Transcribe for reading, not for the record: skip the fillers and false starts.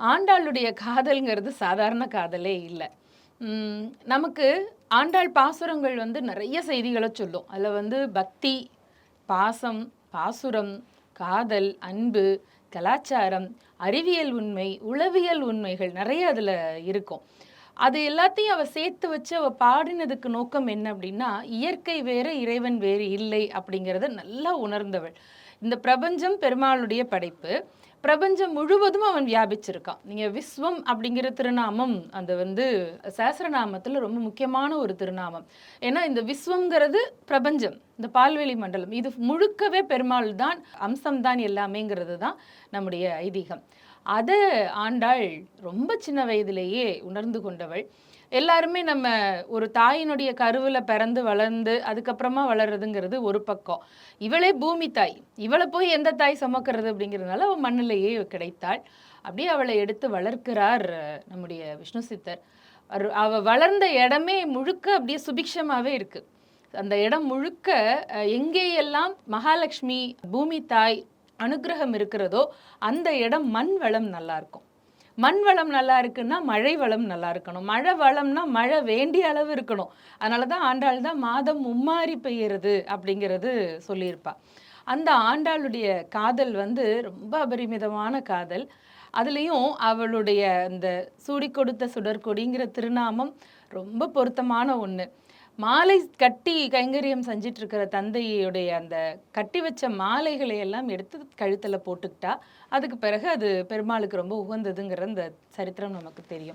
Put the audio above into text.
ஆண்டாளுடைய காதல்ங்கிறது சாதாரண காதலே இல்ல. நமக்கு ஆண்டாள் பாசுரங்கள் வந்து நெறைய செய்திகள சொல்லும். அதுல வந்து பக்தி, பாசம், பாசுரம், காதல், அன்பு, கலாச்சாரம், அறிவியல் உண்மை, உளவியல் உண்மைகள் நெறைய அதுல இருக்கும். அது எல்லாத்தையும் அவ சேர்த்து வச்சு அவ பாடினதுக்கு நோக்கம் என்ன அப்டின்னா, இயற்கை வேறு, இறைவன் வேறு இல்லை அப்படிங்கிறத நல்லா உணர்ந்தவள். இந்த பிரபஞ்சம் பெருமாளுடைய படைப்பு. பிரபஞ்சம் முழுவதும் அவன் வியாபிச்சிருக்கான். நீங்க விஸ்வம் அப்படிங்கிற திருநாமம் அது வந்து சஹஸ்ரநாமத்துல ரொம்ப முக்கியமான ஒரு திருநாமம். ஏன்னா இந்த விஸ்வம்ங்கிறது பிரபஞ்சம். இந்த பால்வெளி மண்டலம். இது முழுக்கவே பெருமாள் தான், அம்சம் தான் எல்லாமேங்கிறது தான் நம்முடைய ஐதீகம். அத ஆண்டாள் ரொம்ப சின்ன வயதிலேயே உணர்ந்து கொண்டவள். எல்லாருமே நம்ம ஒரு தாயினுடைய கருவுல பிறந்து வளர்ந்து அதுக்கப்புறமா வளர்றதுங்கிறது ஒரு பக்கம். இவளே பூமி தாய். இவள போய் எந்த தாய் சுமக்கிறது அப்படிங்கிறதுனால அவ மண்ணிலேயே கிடைத்தாள். அப்படியே அவளை எடுத்து வளர்க்கிறார் நம்முடைய விஷ்ணு சித்தர். அவ வளர்ந்த இடமே முழுக்க அப்படியே சுபிக்ஷமாவே இருக்கு. அந்த இடம் முழுக்க எங்கேயெல்லாம் மகாலட்சுமி பூமி தாய் அனுக்கிரகம் இருக்கிறதோ அந்த இடம் மண் வளம் நல்லா இருக்கும். மண் வளம் நல்லா இருக்குன்னா மழை வளம் நல்லா இருக்கணும். மழை வளம்னா மழை வேண்டிய அளவு இருக்கணும். அதனால தான் ஆண்டாள் தான் மாதம் மும்மாரி பெய்யறது அப்படிங்கிறது சொல்லியிருப்பா. அந்த ஆண்டாளுடைய காதல் வந்து ரொம்ப அபரிமிதமான காதல். அதுலயும் அவளுடைய அந்த சூடிக் கொடுத்த சுடர்கொடிங்கிற திருநாமம் ரொம்ப பொருத்தமான ஒண்ணு. மாலை கட்டி கைங்கரியம் செஞ்சுட்டு இருக்கிற தந்தையுடைய அந்த கட்டி வச்ச மாலைகளை எல்லாம் எடுத்து கழுத்துல போட்டுக்கிட்டா, அதுக்கு பிறகு அது பெருமாளுக்கு ரொம்ப உகந்ததுங்கிற அந்த சரித்திரம் நமக்கு தெரியும்.